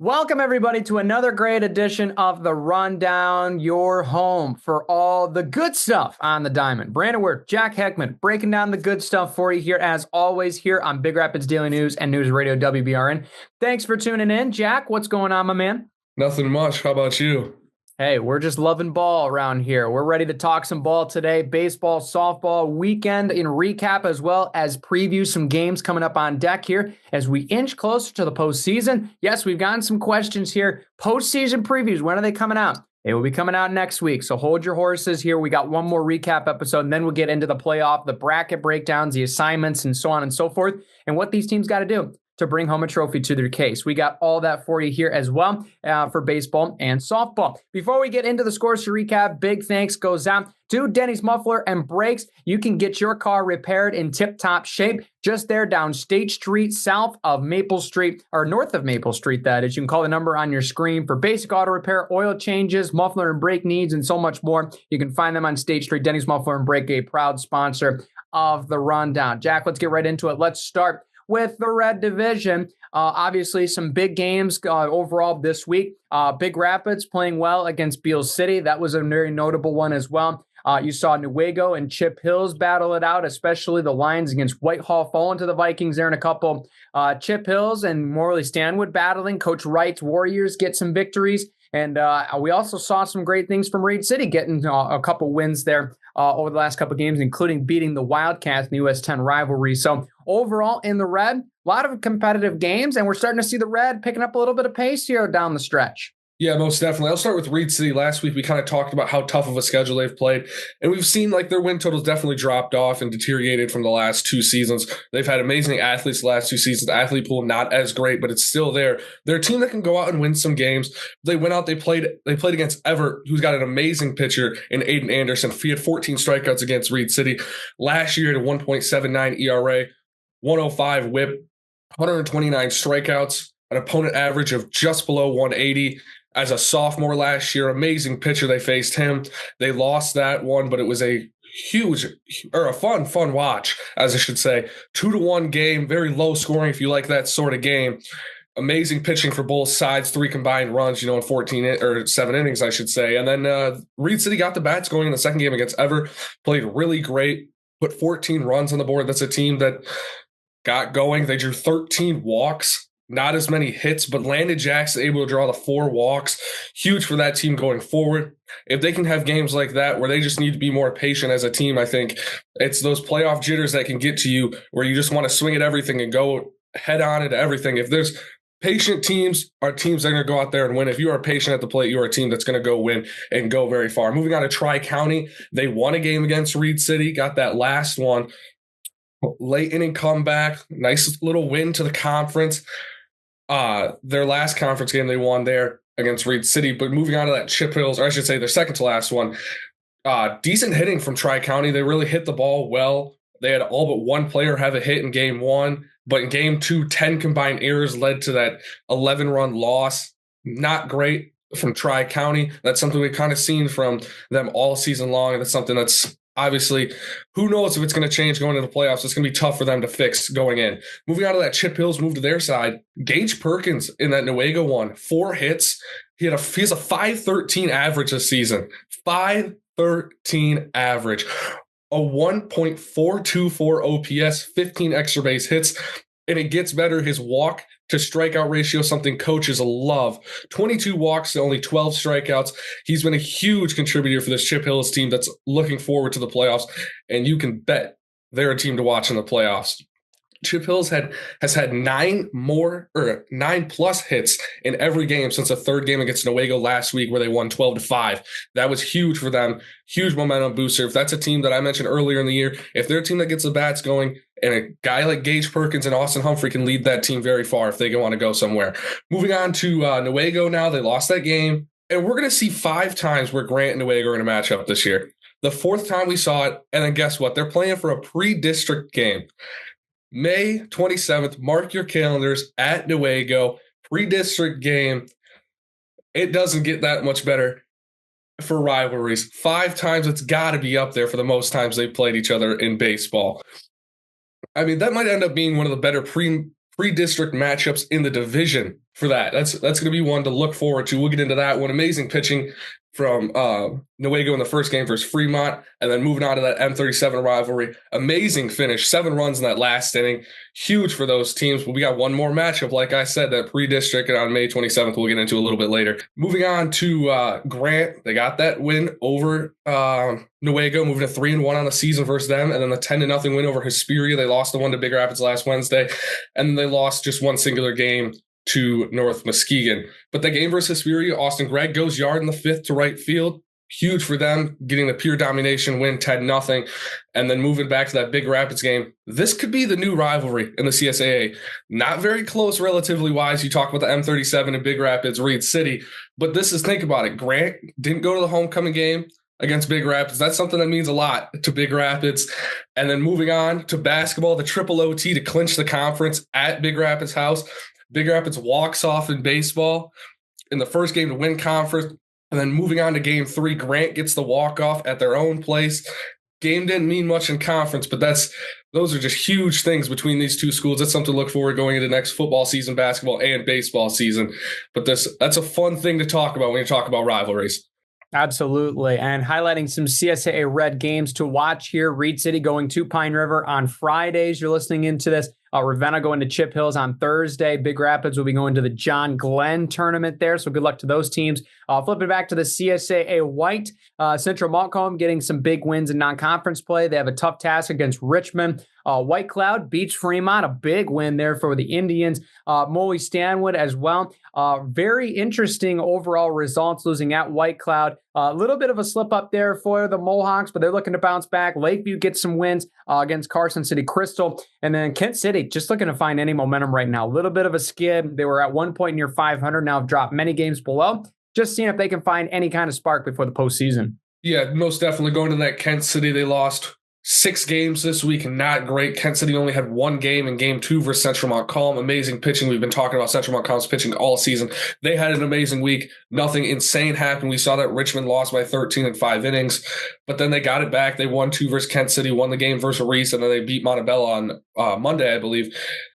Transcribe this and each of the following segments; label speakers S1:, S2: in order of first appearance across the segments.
S1: Welcome, everybody, to another great edition of The Rundown, your home for all the good stuff on the diamond. Brandon Wirt, Jack Heckman, breaking down the good stuff for you here, as always, here on Big Rapids Daily News and News Radio WBRN. Thanks for tuning in. Jack, what's going on, my man?
S2: Nothing much. How about you?
S1: Hey, we're just loving ball around here. We're ready to talk some ball today. Baseball, softball, weekend in recap, as well as preview some games coming up on deck here as we inch closer to the postseason. Yes, we've gotten some questions here. Postseason previews, when are they coming out? They will be coming out next week, so hold your horses here. We got one more recap episode, and then we'll get into the playoff, the bracket breakdowns, the assignments, and so on and so forth, and what these teams got to do to bring home a trophy to their case. We got all that for you here as well for baseball and softball. Before we get into the scores to recap, big thanks goes out to Denny's Muffler and Brakes. You can get your car repaired in tip-top shape just there down State Street, south of Maple Street, or north of Maple Street, that is. You can call the number on your screen for basic auto repair, oil changes, muffler and brake needs, and so much more. You can find them on State Street. Denny's Muffler and Brake, a proud sponsor of the Rundown. Jack, let's get right into it. Let's start with the Red Division. Obviously, some big games overall this week. Big Rapids playing well against Beale City. That was a very notable one as well. You saw Newaygo and Chip Hills battle it out, especially the Lions against Whitehall falling to the Vikings there in a couple. Chip Hills and Morley Stanwood battling. Coach Wright's Warriors get some victories. And we also saw some great things from Reed City getting a couple wins there over the last couple games, including beating the Wildcats in the US 10 rivalry. So overall in the Red, a lot of competitive games, and we're starting to see the Red picking up a little bit of pace here down the stretch.
S2: Yeah, most definitely. I'll start with Reed City. Last week, we kind of talked about how tough of a schedule they've played, and we've seen like their win totals definitely dropped off and deteriorated from the last two seasons. They've had amazing athletes the last two seasons. The athlete pool not as great, but it's still there. They're a team that can go out and win some games. They went out, they played against Everett, who's got an amazing pitcher in Aiden Anderson. He had 14 strikeouts against Reed City. Last year, at a 1.79 ERA, 105 whip, 129 strikeouts, an opponent average of just below 180. As a sophomore last year, amazing pitcher. They faced him. They lost that one, but it was a fun watch, as I should say. 2-1 game, very low scoring if you like that sort of game. Amazing pitching for both sides, 3 combined runs, in 7 innings, I should say. And then Reed City got the bats going in the second game against Ever, played really great, put 14 runs on the board. That's a team that got going. They drew 13 walks. Not as many hits, but Landon Jackson able to draw the 4 walks. Huge for that team going forward. If they can have games like that where they just need to be more patient as a team, I think it's those playoff jitters that can get to you where you just want to swing at everything and go head on into everything. If there's patient teams are teams that are going to go out there and win. If you are patient at the plate, you are a team that's going to go win and go very far. Moving on to Tri-County, they won a game against Reed City, got that last one. Late inning comeback, nice little win to the conference. Their last conference game they won there against Reed City, but moving on to that Chip Hills, or I should say their second to last one, decent hitting from Tri-County. They really hit the ball well. They had all but one player have a hit in game 1, but in game 2, 10 combined errors led to that 11-run loss. Not great from Tri-County. That's something we've kind of seen from them all season long, and that's something that's obviously, who knows if it's going to change going into the playoffs. It's going to be tough for them to fix going in. Moving on to that Chip Hills move to their side. Gage Perkins in that Newaygo one, 4 hits. He has a 513 average this season. 513 average. A 1.424 OPS, 15 extra base hits. And it gets better. His walk to strikeout ratio, something coaches love. 22 walks to only 12 strikeouts. He's been a huge contributor for this Chip Hills team that's looking forward to the playoffs, and you can bet they're a team to watch in the playoffs. Chip Hills has had 9 plus hits in every game since the third game against Newaygo last week, where they won 12-5. That was huge for them. Huge momentum booster. If that's a team that I mentioned earlier in the year, if they're a team that gets the bats going, and a guy like Gage Perkins and Austin Humphrey can lead that team very far if they want to go somewhere. Moving on to Newaygo now. They lost that game. And we're going to see 5 times where Grant and Newaygo are in a matchup this year. The 4th time we saw it, and then guess what? They're playing for a pre-district game. May 27th, mark your calendars at Newaygo, pre-district game. It doesn't get that much better for rivalries. 5 times, it's got to be up there for the most times they've played each other in baseball. I mean, that might end up being one of the better pre-district matchups in the division for that. That's going to be one to look forward to. We'll get into that one. Amazing pitching from Newaygo in the first game versus Fremont, and then moving on to that M37 rivalry. Amazing finish, 7 runs in that last inning. Huge for those teams. But we got one more matchup, like I said, that pre-district on May 27th we'll get into a little bit later. Moving on to Grant, they got that win over Newaygo, moving to 3-1 on the season versus them, and then the 10-0 win over Hesperia. They lost the one to Big Rapids last Wednesday, and then they lost just one singular game to North Muskegon. But the game versus Hesperia, Austin Gregg goes yard in the 5th to right field. Huge for them, getting the pure domination win, 10-0. And then moving back to that Big Rapids game, this could be the new rivalry in the CSAA. Not very close relatively wise. You talk about the M37 in Big Rapids, Reed City. But this is, think about it. Grant didn't go to the homecoming game against Big Rapids. That's something that means a lot to Big Rapids. And then moving on to basketball, the triple OT to clinch the conference at Big Rapids House. Big Rapids walks off in baseball in the first game to win conference. And then moving on to game 3, Grant gets the walk-off at their own place. Game didn't mean much in conference, but those are just huge things between these two schools. That's something to look forward to going into next football season, basketball, and baseball season. But that's a fun thing to talk about when you talk about rivalries.
S1: Absolutely. And highlighting some CSAA-Red games to watch here. Reed City going to Pine River on Fridays. You're listening into this. Ravenna going to Chip Hills on Thursday. Big Rapids will be going to the John Glenn tournament there. So good luck to those teams. Flipping back to the CSAA-White, Central Montcalm getting some big wins in non-conference play. They have a tough task against Richmond. White Cloud beats Fremont, a big win there for the Indians. Molly Stanwood as well. Very interesting overall results, losing at White Cloud. A little bit of a slip up there for the Mohawks, but they're looking to bounce back. Lakeview gets some wins against Carson City Crystal. And then Kent City, just looking to find any momentum right now. A little bit of a skid. They were at one point near 500, now have dropped many games below. Just seeing if they can find any kind of spark before the postseason.
S2: Yeah, most definitely going to that Kent City. They lost 6 games this week, not great. Kent City only had 1 game in game 2 versus Central Montcalm. Amazing pitching. We've been talking about Central Montcalm's pitching all season. They had an amazing week. Nothing insane happened. We saw that Richmond lost by 13 in 5 innings, but then they got it back. They won 2 versus Kent City, won the game versus Reese, and then they beat Montebello on Monday, I believe.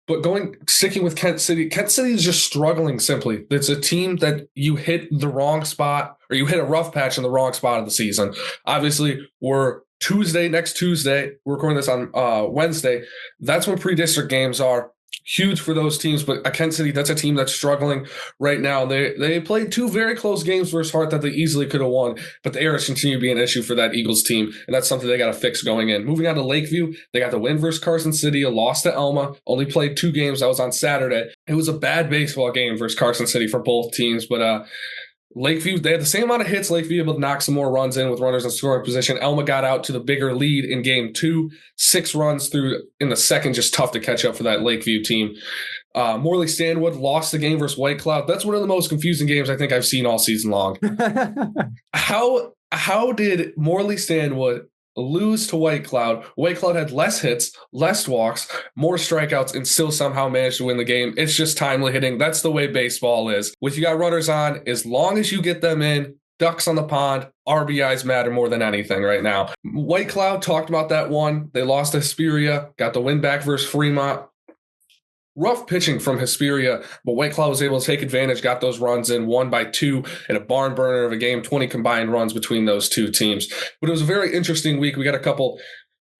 S2: But sticking with Kent City is just struggling simply. It's a team that you hit the wrong spot, or you hit a rough patch in the wrong spot of the season. Obviously, next Tuesday, we're recording this on Wednesday. That's when pre-district games are. Huge for those teams, but at Kent City, that's a team that's struggling right now. They played 2 very close games versus Hart that they easily could have won, but the errors continue to be an issue for that Eagles team, and that's something they got to fix going in. Moving on to Lakeview, they got the win versus Carson City, a loss to Elma, only played 2 games. That was on Saturday. It was a bad baseball game versus Carson City for both teams, but Lakeview, they had the same amount of hits. Lakeview able to knock some more runs in with runners in scoring position. Elma got out to the bigger lead in game 2, 6 runs through in the second, just tough to catch up for that Lakeview team. Morley Stanwood lost the game versus White Cloud. That's one of the most confusing games I think I've seen all season long. How did Morley Stanwood lose to White Cloud? White Cloud had less hits, less walks, more strikeouts, and still somehow managed to win the game. It's just timely hitting. That's the way baseball is. If you got runners on, as long as you get them in, ducks on the pond, RBIs matter more than anything right now. White Cloud talked about that one. They lost to Hesperia, got the win back versus Fremont. Rough pitching from Hesperia, but White Cloud was able to take advantage, got those runs in, won by 2 in a barn burner of a game, 20 combined runs between those 2 teams. But it was a very interesting week. We got a couple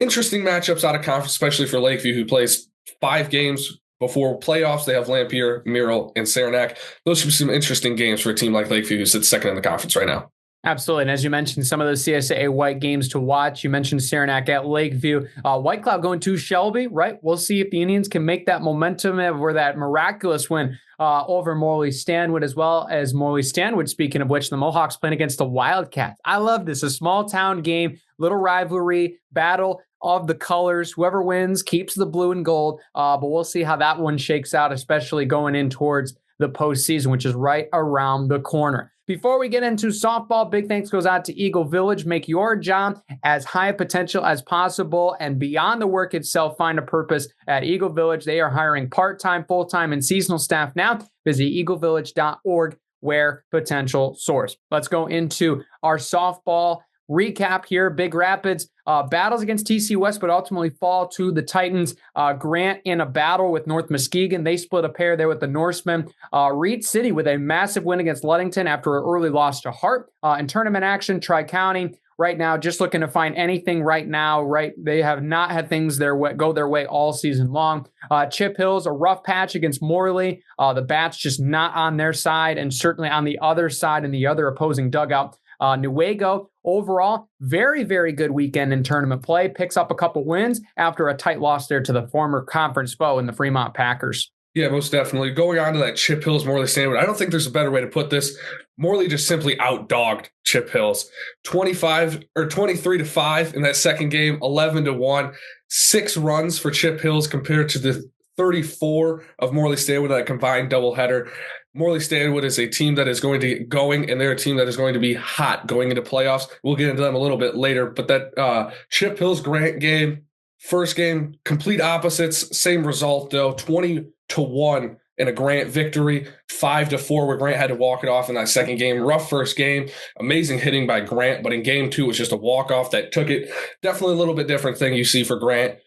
S2: interesting matchups out of conference, especially for Lakeview, who plays 5 games before playoffs. They have Lampier, Merrill, and Saranac. Those should be some interesting games for a team like Lakeview, who sits second in the conference right now.
S1: Absolutely. And as you mentioned, some of those CSAA-White games to watch. You mentioned Saranac at Lakeview. White Cloud going to Shelby, right? We'll see if the Indians can make that momentum or that miraculous win over Morley Stanwood, as well as Morley Stanwood, speaking of which, the Mohawks playing against the Wildcats. I love this. A small town game, little rivalry, battle of the colors. Whoever wins keeps the blue and gold. But we'll see how that one shakes out, especially going in towards the postseason, which is right around the corner. Before we get into softball, big thanks goes out to Eagle Village. Make your job as high potential as possible and beyond the work itself, find a purpose at Eagle Village. They are hiring part-time, full-time, and seasonal staff now. Visit eaglevillage.org, where potential source. Let's go into our softball recap here. Big Rapids battles against TC West, but ultimately fall to the Titans. Grant in a battle with North Muskegon. They split a pair there with the Norsemen. Reed City with a massive win against Ludington after an early loss to Hart. In tournament action, Tri-County right now, just looking to find anything right now, right? They have not had things go their way all season long. Chip Hills, a rough patch against Morley. The Bats just not on their side, and certainly on the other side in the other opposing dugout. Newaygo, overall, very, very good weekend in tournament play. Picks up a couple wins after a tight loss there to the former conference foe in the Fremont Packers.
S2: Yeah, most definitely. Going on to that Chip Hills Morley Stanwood, I don't think there's a better way to put this. Morley just simply outdogged Chip Hills. 23-5 in that second game, 11-1. 6 runs for Chip Hills compared to the 34 of Morley Stanwood, that combined doubleheader. Morley Stanwood is a team that is going to get going, and they're a team that is going to be hot going into playoffs. We'll get into them a little bit later, but that Chip Hills Grant game, first game, complete opposites, same result though, 20-1 in a Grant victory, 5-4 where Grant had to walk it off in that second game. Rough first game, amazing hitting by Grant, but in game 2 it was just a walk-off that took it. Definitely a little bit different thing you see for Grant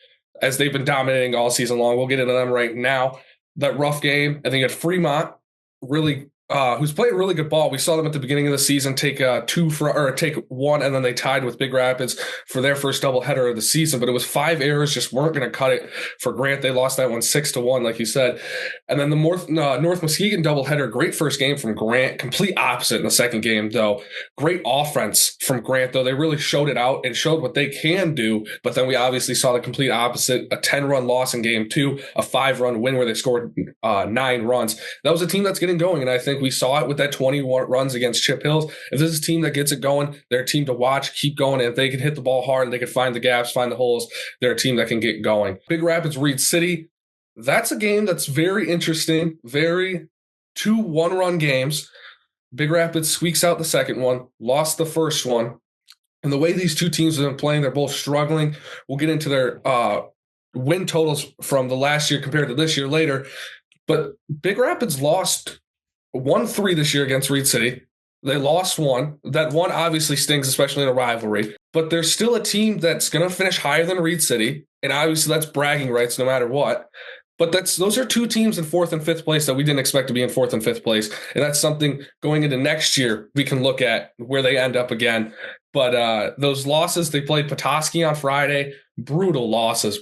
S2: as they've been dominating all season long. We'll get into them right now. That rough game, I think at Fremont, really who's played really good ball. We saw them at the beginning of the season take take 1, and then they tied with Big Rapids for their first doubleheader of the season. But it was 5 errors, just weren't going to cut it for Grant. They lost that one 6-1, like you said. And then the North Muskegon doubleheader, great first game from Grant. Complete opposite in the second game, though. Great offense from Grant, though. They really showed it out and showed what they can do. But then we obviously saw the complete opposite: a 10-run loss in game 2, a 5-run win where they scored 9 runs. That was a team that's getting going, and I think we saw it with that 21 runs against Chip Hills. If this is a team that gets it going, they're a team to watch, keep going. And if they can hit the ball hard and they can find the gaps, find the holes, they're a team that can get going. Big Rapids, Reed City. That's a game that's very interesting. Very 2 one-run games. Big Rapids squeaks out the second one, lost the first one. And the way these two teams have been playing, they're both struggling. We'll get into their win totals from the last year compared to this year later. But Big Rapids lost 1-3 this year against Reed City. They lost 1. That one obviously stings, especially in a rivalry. But there's still a team that's going to finish higher than Reed City. And obviously that's bragging rights no matter what. But those are 2 teams in 4th and 5th place that we didn't expect to be in 4th and 5th place. And that's something going into next year we can look at where they end up again. But those losses, they played Petoskey on Friday. Brutal losses.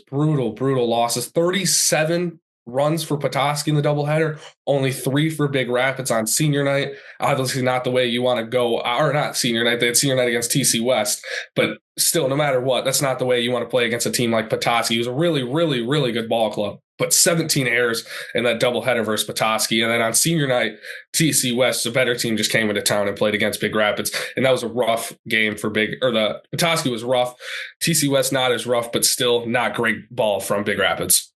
S2: 37 runs for Petoskey in the doubleheader, only 3 for Big Rapids on senior night. Obviously not the way you want to go, or not senior night. They had senior night against TC West, but still, no matter what, that's not the way you want to play against a team like Petoskey, who's a really, really, really good ball club. But 17 errors in that doubleheader versus Petoskey. And then on senior night, TC West, a better team, just came into town and played against Big Rapids. And that was a rough game for the Petoskey was rough. TC West not as rough, but still not great ball from Big Rapids.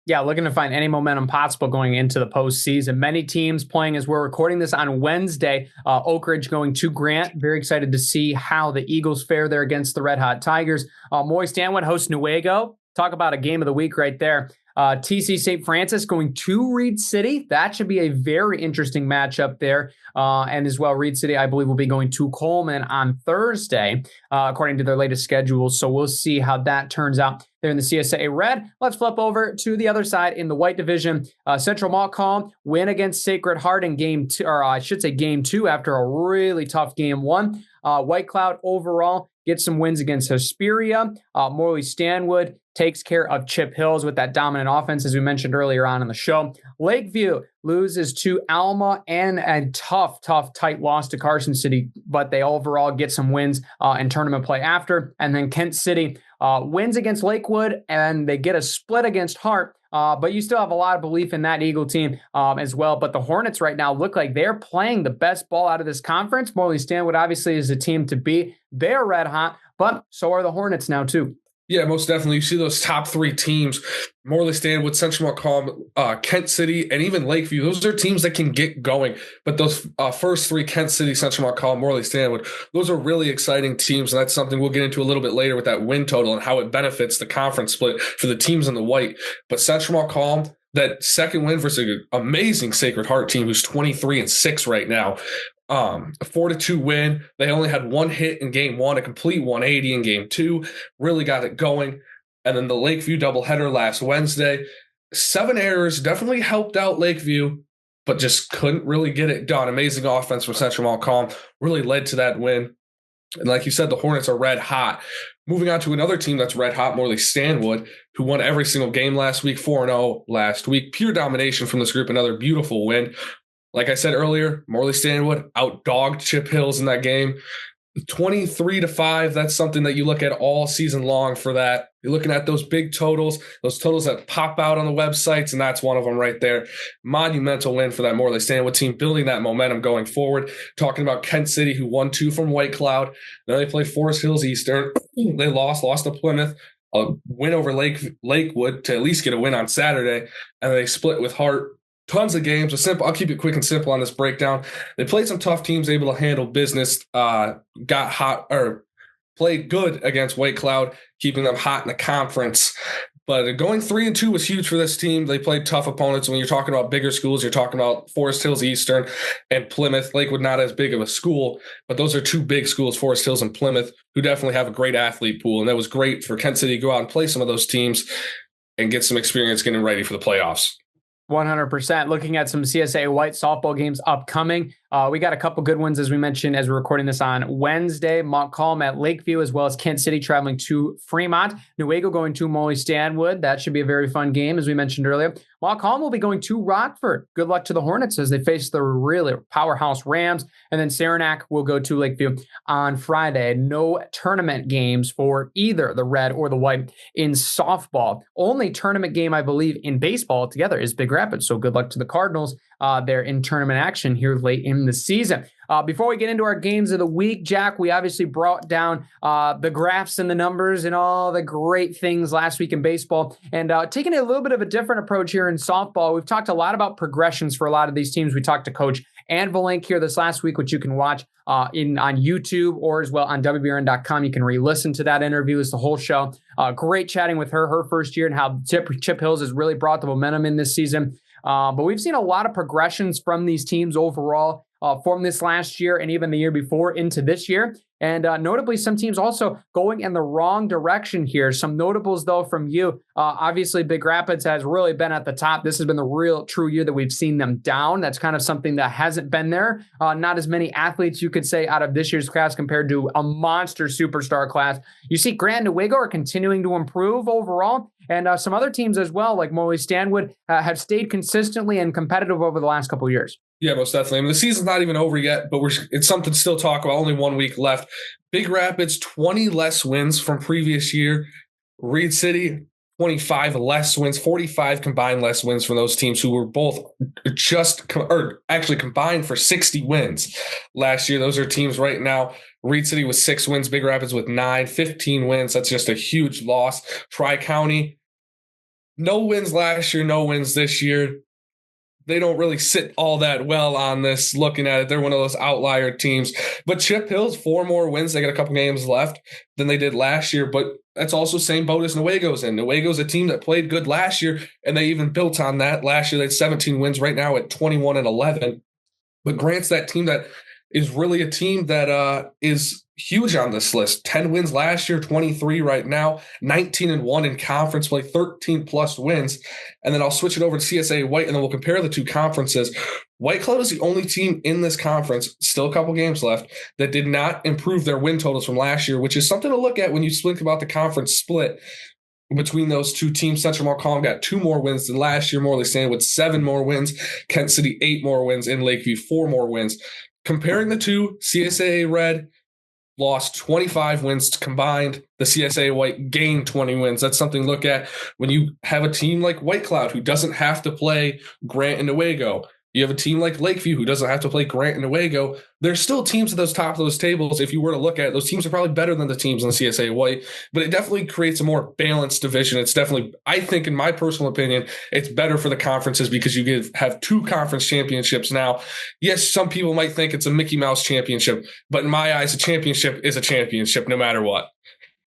S1: Yeah, looking to find any momentum possible going into the postseason. Many teams playing as we're recording this on Wednesday. Oak Ridge going to Grant. Very excited to see how the Eagles fare there against the Red Hot Tigers. Morley Stanwood hosts Newaygo. Talk about a game of the week right there. TC St. Francis going to Reed City. That should be a very interesting matchup there. And as well, Reed City, I believe, will be going to Coleman on Thursday, according to their latest schedule. So we'll see how that turns out there in the CSAA-Red. Let's flip over to the other side in the White Division. Central Montcalm win against Sacred Heart in game 2, or I should say game 2 after a really tough game 1. White Cloud overall gets some wins against Hesperia. Morley Stanwood takes care of Chip Hills with that dominant offense, as we mentioned earlier on in the show. Lakeview loses to Alma and a tough, tight loss to Carson City, but they overall get some wins in tournament play after. And then Kent City wins against Lakewood, and they get a split against Hart. But you still have a lot of belief in that Eagle team as well. But the Hornets right now look like they're playing the best ball out of this conference. Morley Stanwood obviously is a team to beat. They're red hot, but so are the Hornets now too.
S2: Yeah, most definitely. You see those top 3 teams, Morley Stanwood, Central Montcalm, Kent City, and even Lakeview. Those are teams that can get going. But those first 3, Kent City, Central Montcalm, Morley Stanwood, those are really exciting teams. And that's something we'll get into a little bit later with that win total and how it benefits the conference split for the teams in the white. But Central Montcalm, that second win versus an amazing Sacred Heart team who's 23-6 right now. A 4-2 win. They only had one hit in game one, a complete 180 in game two. Really got it going. And then the Lakeview doubleheader last Wednesday. 7 errors definitely helped out Lakeview, but just couldn't really get it done. Amazing offense from Central Montcalm really led to that win. And like you said, the Hornets are red hot. Moving on to another team that's red hot, Morley Stanwood, who won every single game last week, 4-0 last week. Pure domination from this group, another beautiful win. Like I said earlier, Morley Stanwood outdogged Chip Hills in that game. 23-5, that's something that you look at all season long for that. You're looking at those big totals, those totals that pop out on the websites, and that's one of them right there. Monumental win for that Morley Stanwood team, building that momentum going forward. Talking about Kent City, who won 2 from White Cloud. Then they played Forest Hills Eastern. They lost to Plymouth. A win over Lakewood to at least get a win on Saturday. And they split with Hart. Tons of games. I'll keep it quick and simple on this breakdown. They played some tough teams, able to handle business, got hot or played good against White Cloud, keeping them hot in the conference. But going 3-2 was huge for this team. They played tough opponents. When you're talking about bigger schools, you're talking about Forest Hills Eastern and Plymouth. Lakewood not as big of a school, but those are 2 big schools, Forest Hills and Plymouth, who definitely have a great athlete pool. And that was great for Kent City to go out and play some of those teams and get some experience getting ready for the playoffs.
S1: 100%. Looking at some CSAA-White softball games upcoming. We got a couple good ones, as we mentioned, as we're recording this on Wednesday. Montcalm at Lakeview, as well as Kent City traveling to Fremont. Newaygo going to Morley Stanwood. That should be a very fun game, as we mentioned earlier. Montcalm will be going to Rockford. Good luck to the Hornets as they face the really powerhouse Rams. And then Saranac will go to Lakeview on Friday. No tournament games for either the Red or the White in softball. Only tournament game, I believe, in baseball together is Big Rapids. So good luck to the Cardinals. They're in tournament action here late in the season. Before we get into our games of the week, Jack, we obviously brought down the graphs and the numbers and all the great things last week in baseball. And taking a little bit of a different approach here in softball, we've talked a lot about progressions for a lot of these teams. We talked to Coach Ann Valenk here this last week, which you can watch on YouTube or as well on WBRN.com. You can re-listen to that interview. It's the whole show. Great chatting with her first year and how Chip Hills has really brought the momentum in this season. But we've seen a lot of progressions from these teams overall from this last year and even the year before into this year. And notably, some teams also going in the wrong direction here. Some notables, though, from you. Obviously, Big Rapids has really been at the top. This has been the real true year that we've seen them down. That's kind of something that hasn't been there. Not as many athletes, you could say, out of this year's class compared to a monster superstar class. You see Grant and Newaygo are continuing to improve overall. And some other teams as well, like Morley Stanwood, have stayed consistently and competitive over the last couple of years.
S2: Yeah, most definitely. I mean, the season's not even over yet, but it's something to still talk about. Only 1 week left. Big Rapids, 20 less wins from previous year. Reed City, 25 less wins, 45 combined less wins from those teams who were both actually combined for 60 wins last year. Those are teams right now. Reed City with 6 wins, Big Rapids with 9, 15 wins. That's just a huge loss. Tri-County, no wins last year, no wins this year. They don't really sit all that well on this looking at it. They're one of those outlier teams. But Chip Hills, 4 more wins. They got a couple games left than they did last year. But that's also the same boat as Newaygo's in. Newaygo's a team that played good last year, and they even built on that. Last year, they had 17 wins, right now at 21-11. But Grant's that team that is really a team that is huge on this list. 10 wins last year, 23 right now, 19-1 in conference play, 13-plus wins. And then I'll switch it over to CSAA-White, and then we'll compare the two conferences. White Cloud is the only team in this conference, still a couple games left, that did not improve their win totals from last year, which is something to look at when you think about the conference split between those two teams. Central Montcalm got 2 more wins than last year. Morley Stanwood 7 more wins. Kent City 8 more wins. In Lakeview 4 more wins. Comparing the two, CSAA-Red lost 25 wins combined. The CSAA-White gained 20 wins. That's something to look at when you have a team like White Cloud who doesn't have to play Grant and Newaygo. You have a team like Lakeview who doesn't have to play Grant and Newaygo. There's still teams at those top of those tables. If you were to look at it, those teams are probably better than the teams in the CSAA-White, but it definitely creates a more balanced division. It's definitely, I think, in my personal opinion, it's better for the conferences because you have 2 conference championships now. Yes, some people might think it's a Mickey Mouse championship, but in my eyes, a championship is a championship no matter what.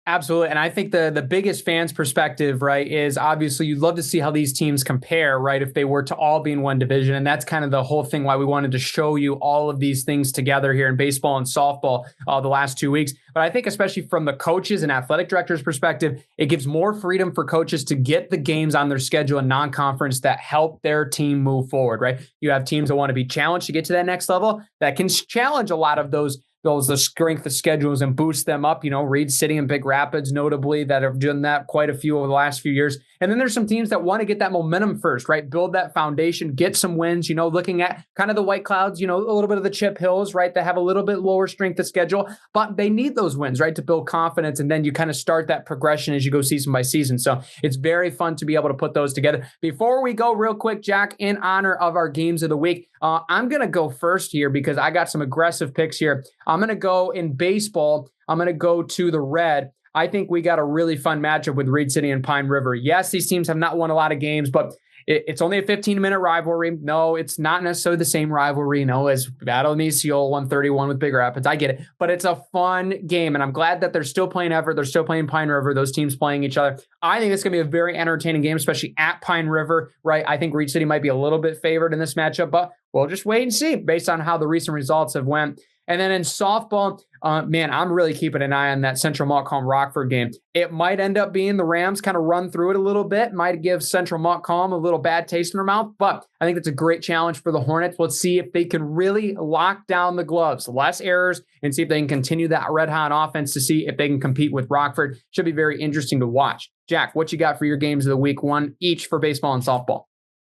S1: Absolutely. And I think the biggest fans perspective, right, is obviously you'd love to see how these teams compare, right, if they were to all be in one division. And that's kind of the whole thing why we wanted to show you all of these things together here in baseball and softball the last 2 weeks. But I think especially from the coaches and athletic directors perspective, it gives more freedom for coaches to get the games on their schedule in non-conference that help their team move forward, right? You have teams that want to be challenged to get to that next level that can challenge a lot of the strength of schedules and boost them up. Reed City and Big Rapids, notably, that have done that quite a few over the last few years. And then there's some teams that want to get that momentum first, right? Build that foundation, get some wins, looking at kind of the White Clouds, a little bit of the Chip Hills, right? That have a little bit lower strength of schedule, but they need those wins, right? To build confidence. And then you kind of start that progression as you go season by season. So it's very fun to be able to put those together. Before we go real quick, Jack, in honor of our games of the week, I'm going to go first here because I got some aggressive picks here. I'm going to go in baseball. I'm going to go to the Red. I think we got a really fun matchup with Reed City and Pine River. Yes, these teams have not won a lot of games, but it's only a 15-minute rivalry. No, it's not necessarily the same rivalry, as Battle of Neseal 131 with Big Rapids. I get it, but it's a fun game, and I'm glad that they're still playing Everett. They're still playing Pine River. Those teams playing each other. I think it's going to be a very entertaining game, especially at Pine River, right? I think Reed City might be a little bit favored in this matchup, but we'll just wait and see based on how the recent results have went. And then in softball, I'm really keeping an eye on that Central Montcalm-Rockford game. It might end up being the Rams kind of run through it a little bit, might give Central Montcalm a little bad taste in their mouth, but I think it's a great challenge for the Hornets. Let's see if they can really lock down the gloves, less errors, and see if they can continue that red-hot offense to see if they can compete with Rockford. Should be very interesting to watch. Jack, what you got for your games of the week, one each for baseball and softball?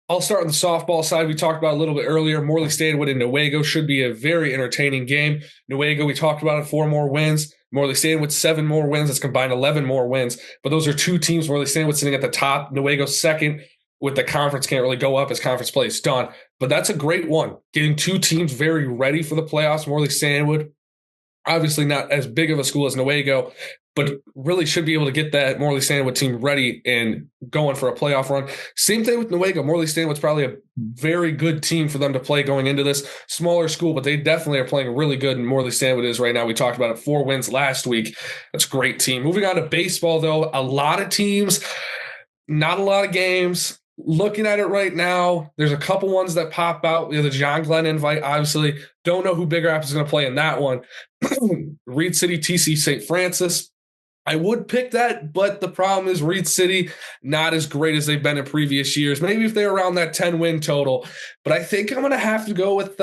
S2: I'll start on the softball side. We talked about a little bit earlier. Morley Stanwood and Newaygo should be a very entertaining game. Newaygo, we talked about it, 4 more wins. Morley Stanwood, 7 more wins. It's combined 11 more wins. But those are two teams. Morley Stanwood sitting at the top. Newaygo second. With the conference, can't really go up as conference play is done. But that's a great one. Getting two teams very ready for the playoffs. Morley Stanwood, obviously not as big of a school as Newaygo, but really should be able to get that Morley Stanwood team ready and going for a playoff run. Same thing with Newaygo. Morley Stanwood's probably a very good team for them to play going into this smaller school, but they definitely are playing really good, and Morley Stanwood is right now. We talked about it, 4 wins last week. That's a great team. Moving on to baseball, though, a lot of teams, not a lot of games. Looking at it right now, there's a couple ones that pop out. We have the John Glenn invite, obviously. Don't know who Big Rapids is going to play in that one. Reed City, TC St. Francis. I would pick that, but the problem is Reed City, not as great as they've been in previous years. Maybe if they're around that 10-win total. But I think I'm going to have to go with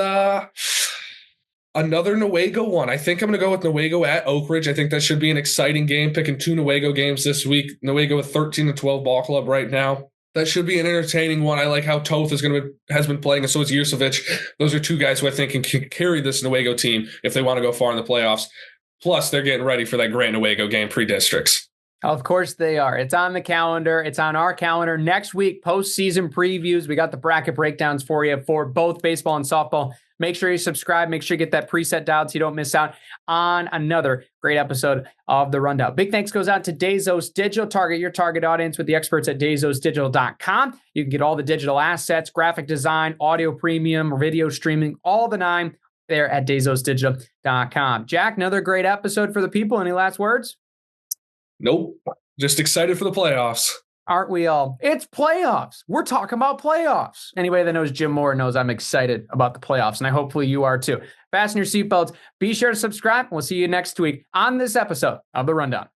S2: another Newaygo one. I think I'm going to go with Newaygo at Oak Ridge. I think that should be an exciting game. Picking 2 Newaygo games this week. Newaygo with 13-12 ball club right now. That should be an entertaining one. I like how Toth has been playing, and so is Yurcevich. Those are 2 guys who I think can carry this Newaygo team if they want to go far in the playoffs. Plus, they're getting ready for that Grand Newaygo game pre-districts.
S1: Of course they are. It's on the calendar. It's on our calendar. Next week, postseason previews. We got the bracket breakdowns for you for both baseball and softball. Make sure you subscribe. Make sure you get that preset dialed so you don't miss out on another great episode of The Rundown. Big thanks goes out to Dazos Digital. Target your target audience with the experts at DazosDigital.com. You can get all the digital assets, graphic design, audio premium, video streaming, all the 9 there at DazosDigital.com. Jack, another great episode for the people. Any last words?
S2: Nope. Just excited for the playoffs.
S1: Aren't we all? It's playoffs. We're talking about playoffs. Anybody that knows Jim Moore knows I'm excited about the playoffs, and I hopefully you are too. Fasten your seatbelts. Be sure to subscribe. We'll see you next week on this episode of The Rundown.